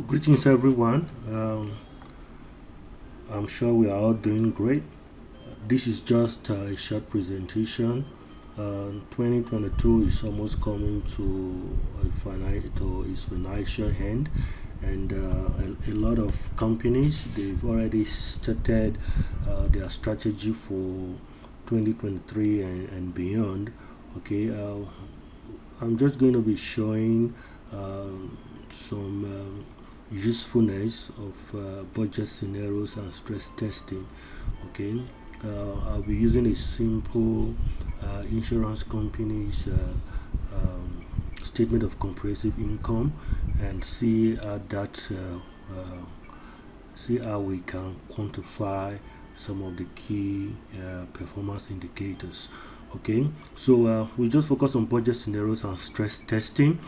Greetings, everyone. I'm sure we are all doing great. This is just a short presentation. 2022 is almost coming to its financial end, and a lot of companies they've already started their strategy for 2023 and beyond. Okay, I'm just going to be showing some usefulness of budget scenarios and stress testing. Okay, I'll be using a simple insurance company's statement of comprehensive income and see see how we can quantify some of the key performance indicators. Okay, so we just focus on budget scenarios and stress testing.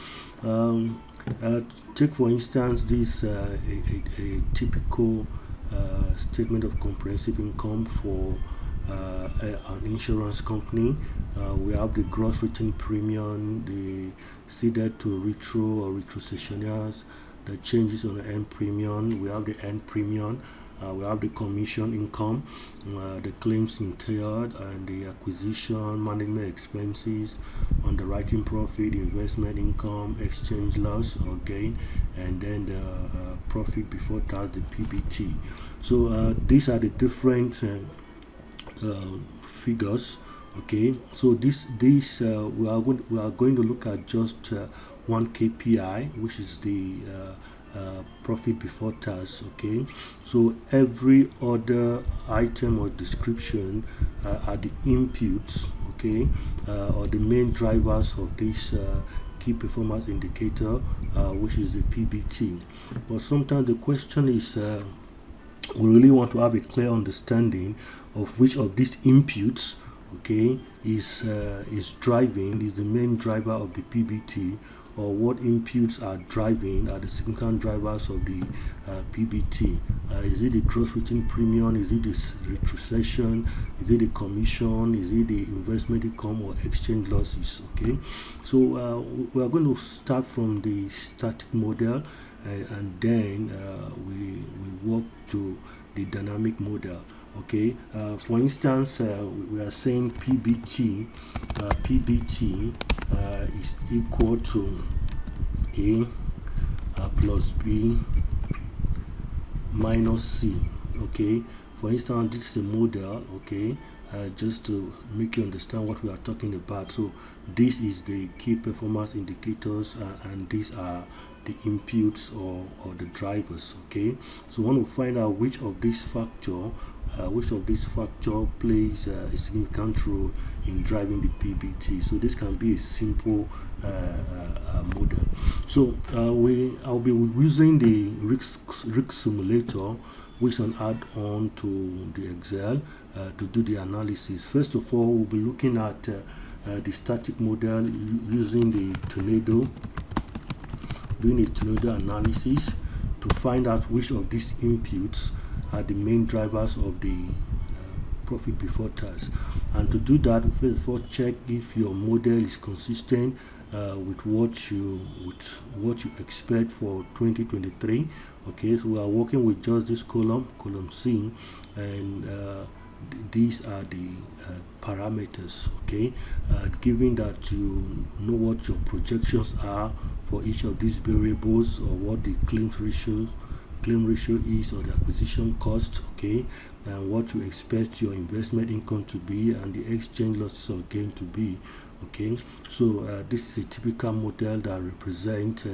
Um, Take for instance this a typical statement of comprehensive income for an insurance company. We have the gross written premium, the ceded to retro or retrocessionaires, the changes on the earned premium. We have the earned premium. We have the commission income, the claims incurred, and the acquisition, management expenses, underwriting profit, investment income, exchange loss or gain, and then the profit before tax, the PBT. So these are the different figures. Okay, so we are going to look at just one KPI, which is the profit before tax. Okay, so every other item or description are the inputs. Okay, or the main drivers of this key performance indicator, which is the PBT. But sometimes the question is, we really want to have a clear understanding of which of these inputs, okay, is the main driver of the PBT, or what inputs are the significant drivers of the PBT. Is it the gross written premium? Is it the retrocession? Is it the commission? Is it the investment income or exchange losses? Okay, so we are going to start from the static model, and then we work to the dynamic model. Okay, for instance, we are saying PBT is equal to A plus B minus C. Okay, for instance, this is a model. Okay, just to make you understand what we are talking about. So this is the key performance indicators, and these are the inputs or the drivers. Okay, so we want to find out which of these factor plays a significant role in driving the PBT. So this can be a simple model. So I'll be using the risk simulator, which is an add-on to the Excel, to do the analysis. First of all, we'll be looking at the static model using the tornado, doing a tornado analysis to find out which of these inputs are the main drivers of the profit before tax. And to do that, first of all, check if your model is consistent with what you expect for 2023. Okay, so we are working with just this column C, and these are the parameters. Okay, given that you know what your projections are for each of these variables, or what the claim ratio is, or the acquisition cost. Okay, and what you expect your investment income to be, and the exchange losses or gain to be. Okay, so this is a typical model that represents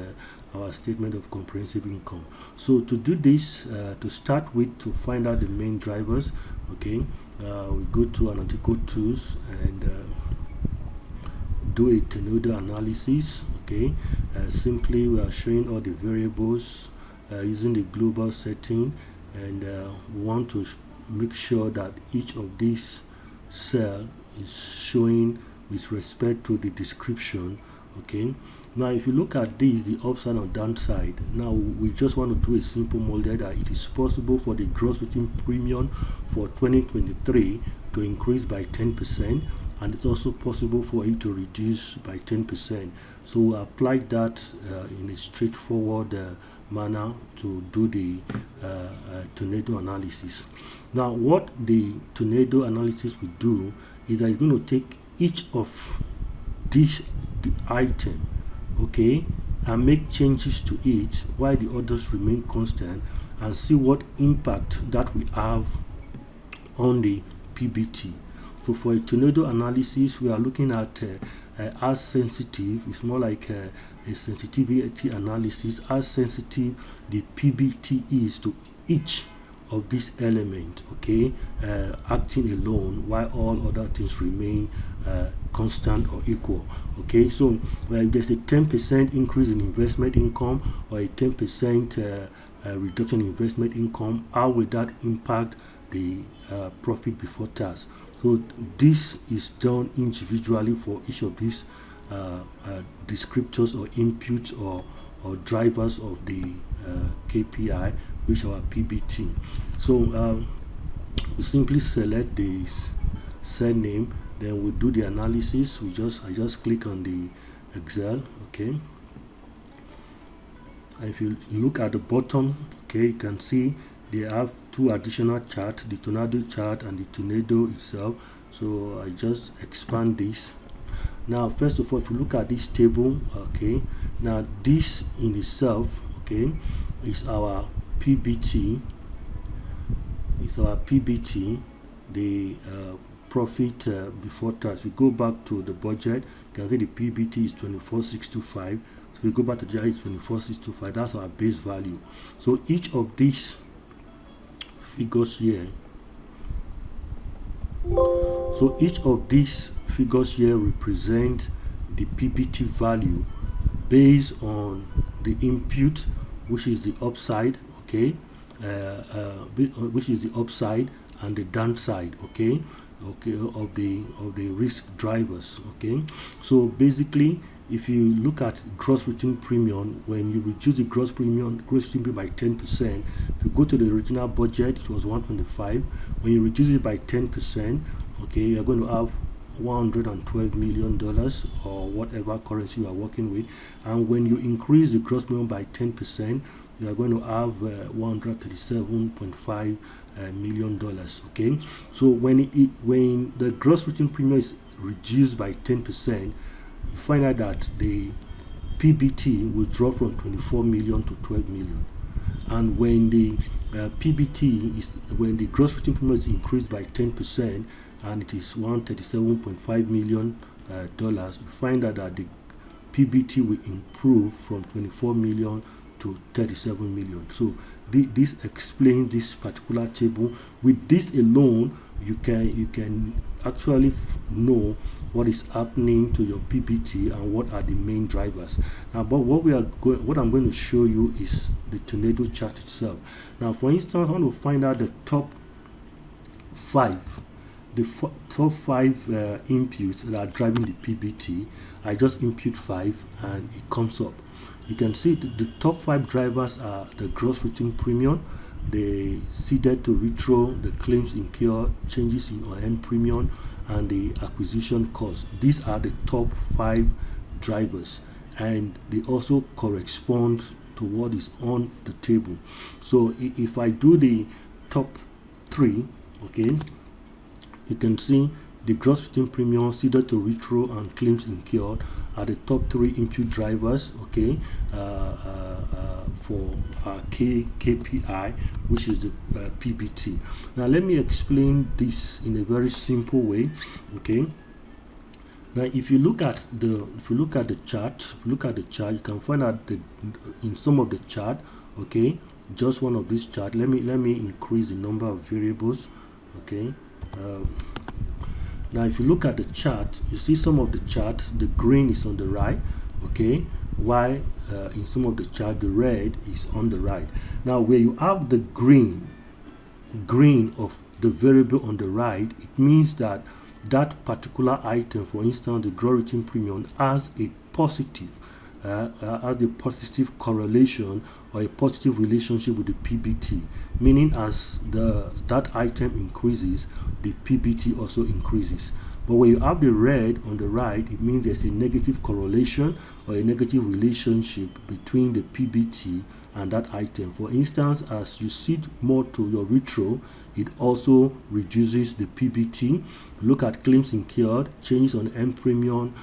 our statement of comprehensive income. So to do this, to start with, to find out the main drivers, okay, we go to analytical tools and do a tornado analysis. Okay, simply we are showing all the variables using the global setting, and we want to make sure that each of these cells is showing with respect to the description. Okay, now if you look at this, the upside and downside, now we just want to do a simple model that it is possible for the gross written premium for 2023 to increase by 10%, and it's also possible for it to reduce by 10%. So we applied that in a straightforward manner to do the tornado analysis. Now, what the tornado analysis will do is that it's going to take each of this item, okay, and make changes to it while the others remain constant, and see what impact that will have on the PBT. So for a tornado analysis, we are looking at how sensitive, it's more like a sensitivity analysis, how sensitive the PBT is to each of these elements, okay, acting alone while all other things remain constant or equal. Okay, so if there's a 10% increase in investment income or a 10% reduction in investment income, how will that impact the profit before tax? So this is done individually for each of these descriptors or inputs or drivers of the KPI, which are PBT. So we simply select the cell name, then we do the analysis. I just click on the Excel, okay. And if you look at the bottom, okay, you can see they have two additional charts, the tornado chart and the tornado itself. So I just expand this. Now, first of all, if you look at this table, okay, now this in itself, okay, is our PBT. It's our PBT, the profit before tax. We go back to the budget, you can see the PBT is 24,625. So we go back to the it's 24,625. That's our base value. So each of these figures here, represent the PBT value based on the input, which is the upside, okay, which is the upside and the downside, okay, of the risk drivers, okay. So basically, if you look at gross written premium, when you reduce the gross written premium by 10%, if you go to the original budget, it was 125. When you reduce it by 10%, okay, you're going to have $112 million or whatever currency you are working with. And when you increase the gross premium by 10%, you are going to have $137.5 million. Okay, so when the gross written premium is reduced by 10%, you find out that the PBT will drop from 24 million to 12 million. And when the when the gross written premium is increased by 10% and it is $137.5 million, you find out that the PBT will improve from 24 million to 37 million. So this explains this particular table. With this alone, you can actually know what is happening to your PBT and what are the main drivers. Now, but what I'm going to show you is the tornado chart itself. Now, for instance, I want to find out the top five inputs that are driving the PBT. I just input 5 and it comes up. You can see the top 5 drivers are the gross written premium, the ceded to retro, the claims incurred, changes in earned premium, and the acquisition cost. These are the top 5 drivers, and they also correspond to what is on the table. So if I do the top 3, okay, you can see the gross written premium, ceded to retro, and claims incurred are the top 3 input drivers, okay, for our KPI, which is the PBT. Now let me explain this in a very simple way, okay. Now if you look at the chart, you can find out in some of the chart, okay, just one of these chart. Let me increase the number of variables, okay. Now if you look at the chart, you see some of the charts, the green is on the right, okay, while in some of the chart the red is on the right. Now where you have the green of the variable on the right, it means that that particular item, for instance the gross written premium, has a positive correlation or a positive relationship with the PBT, meaning as that item increases, the PBT also increases. But when you have the red on the right, it means there's a negative correlation or a negative relationship between the PBT and that item. For instance, as you sit more to your retro, it also reduces the PBT. Look at claims incurred, changes on earned premium,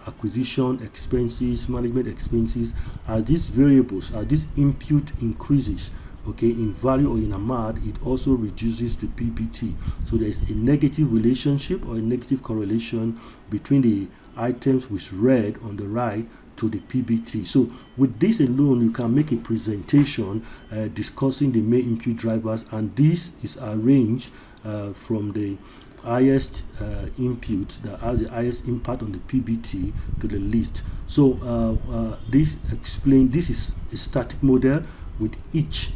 acquisition expenses, management expenses. As these variables, as this input increases, okay, in value or in amount, it also reduces the PBT. So there's a negative relationship or a negative correlation between the items with red on the right to the PBT. So with this alone, you can make a presentation discussing the main input drivers, and this is arranged from the highest input that has the highest impact on the PBT to the least. So this is a static model with each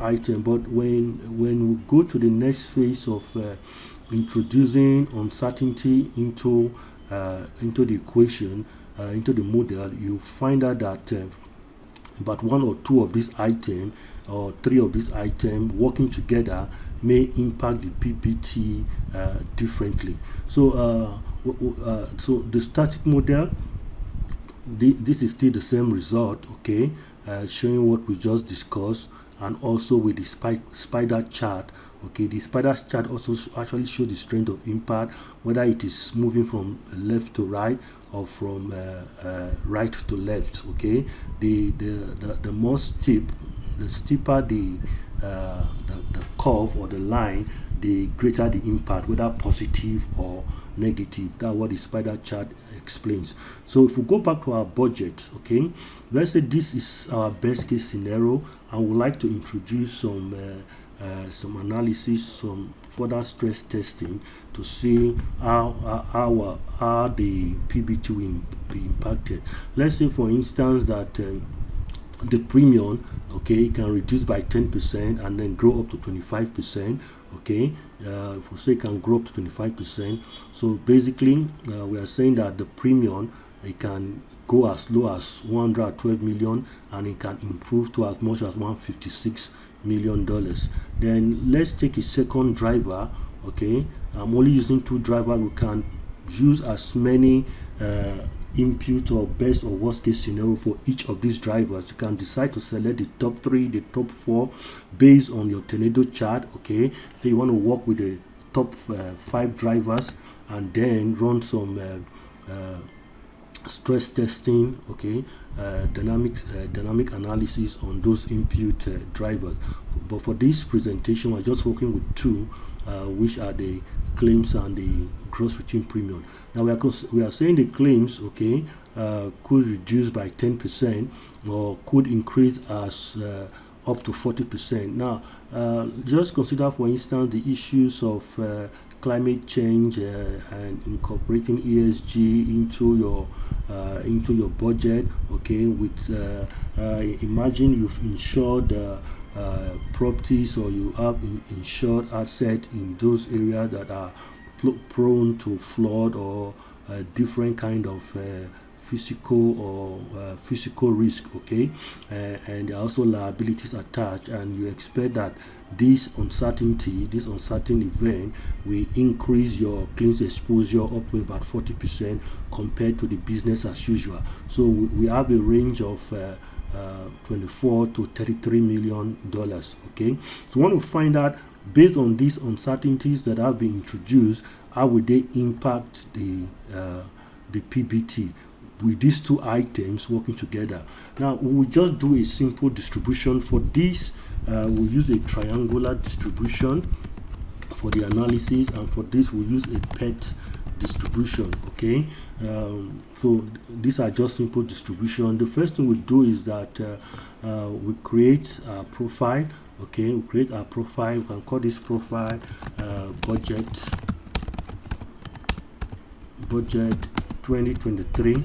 item. But when we go to the next phase of introducing uncertainty into the equation, into the model, you find out that about one or two of these items or three of these items working together may impact the PBT differently. So so the static model, this is still the same result, okay, showing what we just discussed, and also with the spider chart. Okay, the spider chart also actually shows the strength of impact, whether it is moving from left to right or from right to left. Okay, the more steep, the steeper the curve or the line, the greater the impact, whether positive or negative. That's what the spider chart explains. So if we go back to our budget, okay, let's say this is our best case scenario, and we'd like to introduce some analysis, some further stress testing to see how the PBT will be impacted. Let's say, for instance, that the premium, okay, can reduce by 10% and then grow up to 25%. Okay, if we say it can grow up to 25%, so basically we are saying that the premium, it can go as low as 112 million and it can improve to as much as 156 million dollars. Then let's take a second driver. Okay, I'm only using two drivers. We can use as many input or best or worst case scenario for each of these drivers. You can decide to select the top three, the top four, based on your tornado chart. Okay, so you want to work with the top 5 drivers and then run some stress testing, okay, dynamic analysis on those input drivers. But for this presentation, we're just working with two, which are the claims and the gross written premium. Now we are saying the claims, okay, could reduce by 10% or could increase as up to 40%. Now just consider, for instance, the issues of climate change and incorporating ESG into your budget. Okay, with imagine you've insured properties, or you have insured assets in those areas that are prone to flood or different kind of physical risk. Okay, and there are also liabilities attached, and you expect that this uncertain event will increase your claims exposure up to about 40% compared to the business as usual. So we have a range of 24 to 33 million dollars. Okay, so we want to find out, based on these uncertainties that have been introduced, how will they impact the PBT with these two items working together. Now we will just do a simple distribution for this. We'll use a triangular distribution for the analysis, and for this we'll use a PET distribution. Okay, so these are just simple distribution. The first thing we do is that we create a profile. Okay, we create our profile. We can call this profile budget 2023.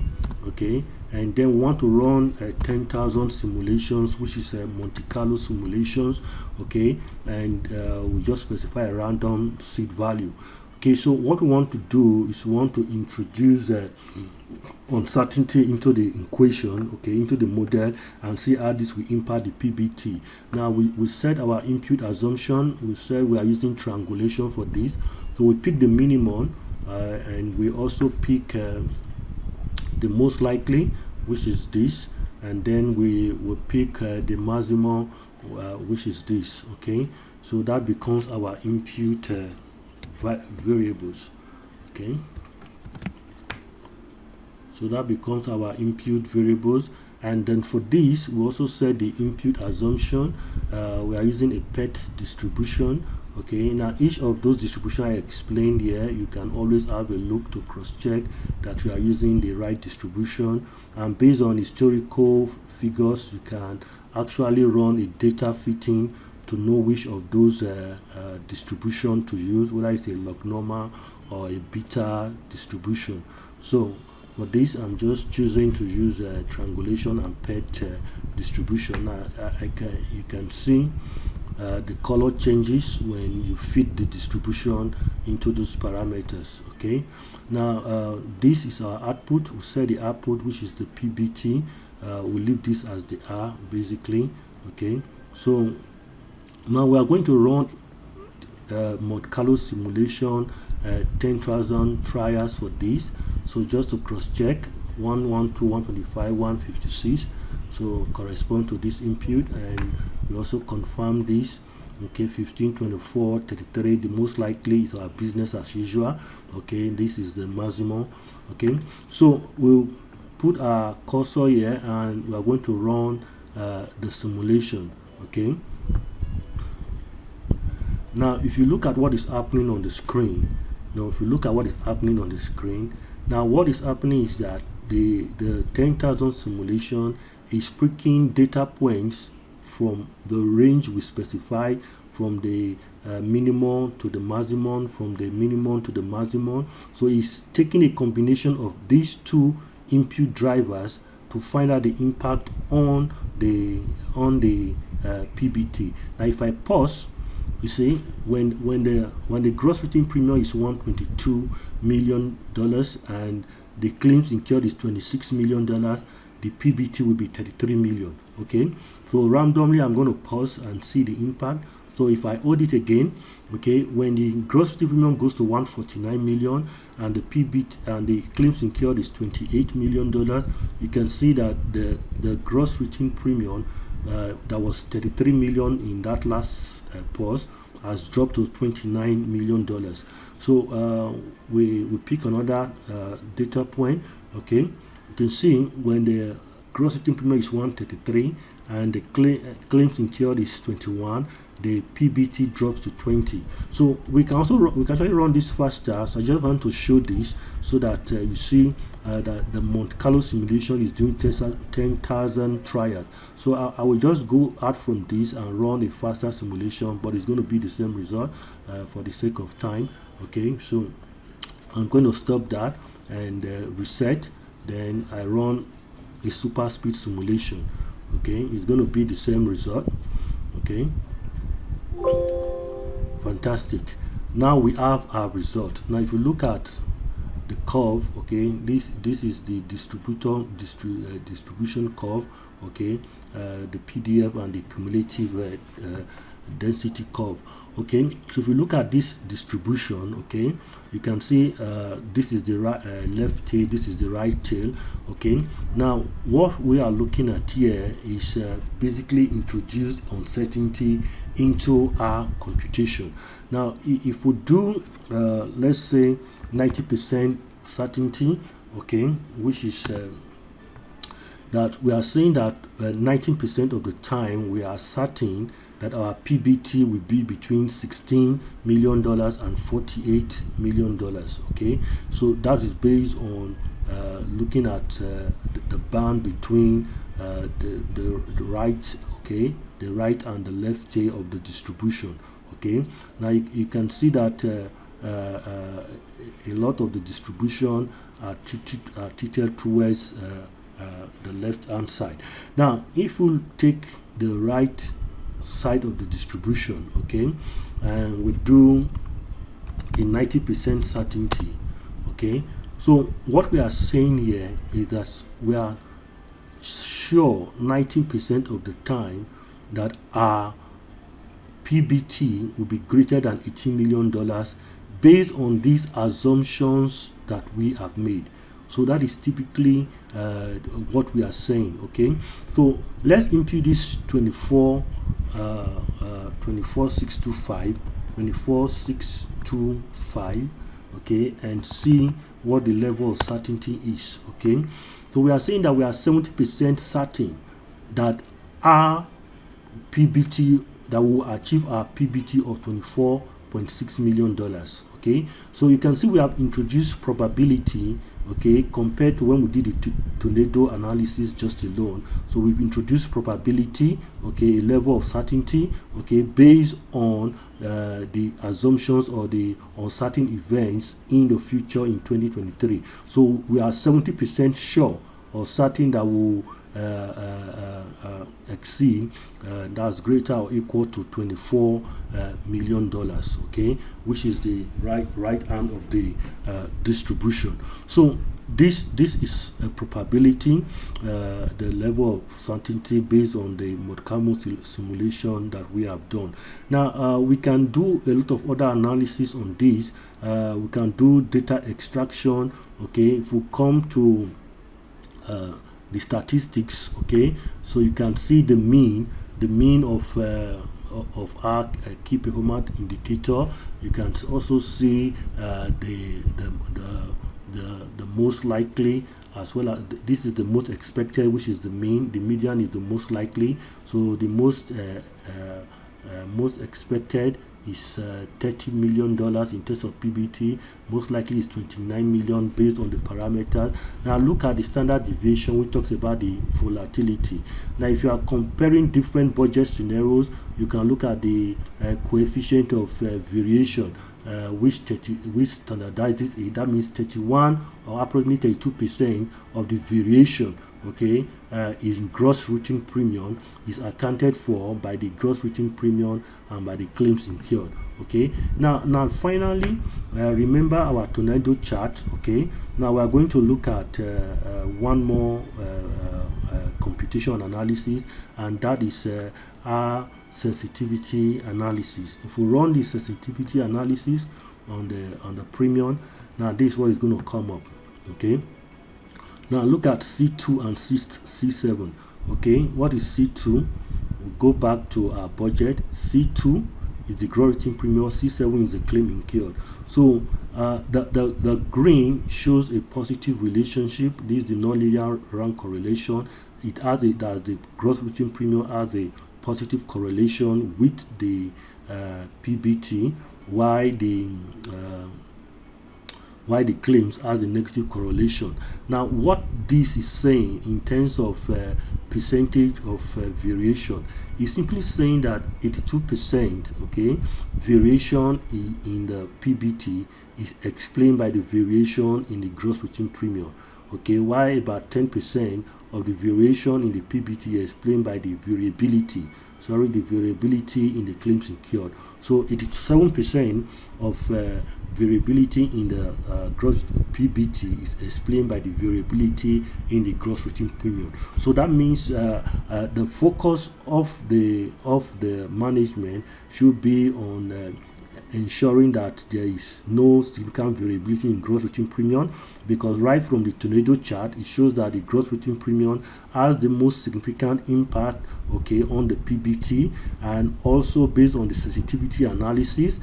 Okay, and then we want to run 10,000 simulations, which is Monte Carlo simulations. Okay, and we just specify a random seed value. Okay, so what we want to do is we want to introduce uncertainty into the equation, okay, into the model, and see how this will impact the PBT. Now we set our input assumption. We said we are using triangulation for this, so we pick the minimum. and we also pick the most likely, which is this, and then we will pick the maximum, which is this. Okay, so that becomes our input variables. Okay, so that becomes our input variables. And then for this, we also set the input assumption. We are using a PET distribution. Okay, now each of those distributions I explained here, you can always have a look to cross-check that you are using the right distribution. And based on historical figures, you can actually run a data fitting to know which of those distribution to use, whether it's a log normal or a beta distribution. So for this, I'm just choosing to use triangulation and PET distribution. Now, you can see the color changes when you fit the distribution into those parameters. Okay, now this is our output. We set the output, which is the PBT. We'll leave this as the R basically. Okay, so now we are going to run Monte Carlo simulation, 10,000 trials for this. So just to cross check, 112, 125, 156, so correspond to this input, and we also confirm this. Okay, 15, 24, 33, the most likely is our business as usual. Okay, this is the maximum. Okay, so we'll put our cursor here and we are going to run the simulation. Okay, now if you look at what is happening on the screen, now what is happening is that the 10,000 simulation is picking data points from the range we specified, from the minimum to the maximum, from the minimum to the maximum. So it's taking a combination of these two input drivers to find out the impact on the PBT. Now if I pause, you see when the gross written premium is $122 million and the claims incurred is $26 million, the PBT will be $33 million. Okay, so randomly I'm going to pause and see the impact. So if I hold it again, okay, when the gross written premium goes to $149 million and the PBT and the claims incurred is $28 million, you can see that the gross written premium that was $33 million in that last pause has dropped to $29 million. So we pick another data point. Okay, you can see when the gross written premium is 133 and the claims incurred is 21, the PBT drops to 20. So we can actually run this faster. So I just want to show this so that you see that the Monte Carlo simulation is doing 10,000 trials. So I will just go out from this and run a faster simulation, but it's going to be the same result for the sake of time. Okay, so I'm going to stop that and reset. Then I run a super speed simulation. Okay, it's going to be the same result. Okay, fantastic. Now we have our result. Now if you look at the curve, okay, this is the distribution curve. Okay, the PDF and the cumulative density curve. Okay, so if you look at this distribution, okay, you can see this is the left tail, this is the right tail. Okay, now what we are looking at here is basically introduced uncertainty into our computation. Now if we do let's say 90% certainty, okay, which is that we are saying that 19% of the time we are certain that our PBT will be between $16 million and $48 million. Okay, so that is based on looking at the band between the right, okay, the right and the left tail of the distribution. Okay, now you can see that a lot of the distribution are tilted towards the left hand side. Now if we take the right side of the distribution, okay, and we do a 90% certainty, okay, so what we are saying here is that we are sure 19% of the time that our PBT will be greater than $18 million based on these assumptions that we have made. So that is typically what we are saying. Okay, so let's impute this 24625, okay, and see what the level of certainty is. Okay, so we are saying that we are 70% certain that our PBT, that will achieve our PBT of $24.6 million. Okay, so you can see we have introduced probability, okay, compared to when we did the tornado analysis just alone. So we've introduced probability, okay, a level of certainty, okay, based on the assumptions or the uncertain events in the future in 2023. So we are 70% sure or certain that will exceed, that's greater or equal to $24 million, okay, which is the right hand of the distribution. So this is a probability, the level of certainty based on the Monte Carlo simulation that we have done. Now we can do a lot of other analysis on this. We can do data extraction. Okay, if we come to the statistics, okay, so you can see the mean of our key performance indicator. You can also see the most likely, as well as this is the most expected, which is the mean. The median is the most likely. So the most expected is $30 million in terms of PBT. Most likely is 29 million based on the parameters. Now look at the standard deviation, which talks about the volatility. Now if you are comparing different budget scenarios, you can look at the coefficient of variation, which standardizes it. That means 31 or approximately 32% of the variation, okay, in gross written premium is accounted for by the gross written premium and by the claims incurred. Okay, now finally, remember our tornado chart. Okay, now we are going to look at one more computation analysis, and that is our sensitivity analysis. If we run the sensitivity analysis on the premium, now this is what is going to come up. Okay, now look at C2 and C7. Okay, what is C2? We'll go back to our budget. C2 is the gross written premium, C7 is the claim incurred. So the green shows a positive relationship. This is the nonlinear rank correlation. It has the gross written premium has a positive correlation with the PBT, while the claims has a negative correlation. Now what this is saying in terms of percentage of variation is simply saying that 82%, okay, variation in the PBT is explained by the variation in the gross written premium, okay, while about 10% of the variation in the PBT is explained by the variability in the claims incurred. So 87% of variability in the gross PBT is explained by the variability in the gross written premium. So that means the focus of the management should be on ensuring that there is no significant variability in gross written premium, because right from the tornado chart it shows that the gross written premium has the most significant impact, okay, on the PBT, and also based on the sensitivity analysis,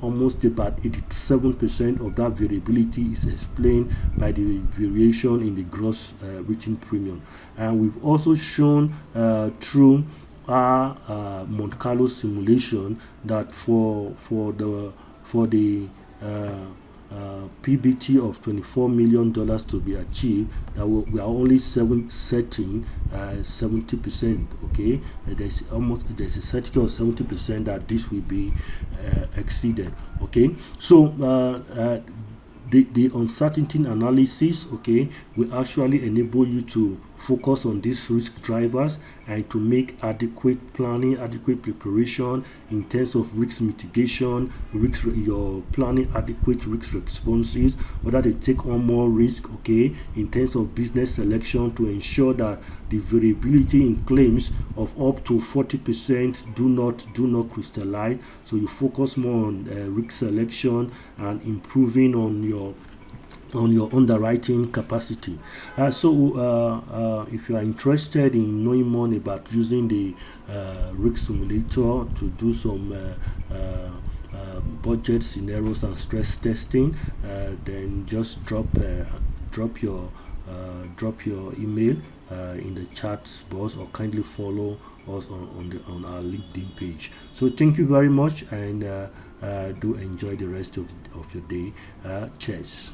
almost about 87% of that variability is explained by the variation in the gross written premium. And we've also shown through our Monte Carlo simulation that for the PBT of $24 million to be achieved, that we are only setting 70%. Okay, there's a certainty of 70% that this will be exceeded. Okay, so the uncertainty analysis, okay, will actually enable you to focus on these risk drivers and to make adequate planning, adequate preparation in terms of risk mitigation, your planning adequate risk responses, whether they take on more risk, okay, in terms of business selection to ensure that the variability in claims of up to 40% do not crystallize. So you focus more on risk selection and improving on your underwriting capacity. If you are interested in knowing more about using the risk simulator to do some budget scenarios and stress testing, then just drop your email in the chat box, or kindly follow us on our LinkedIn page. So thank you very much, and do enjoy the rest of your day. Cheers.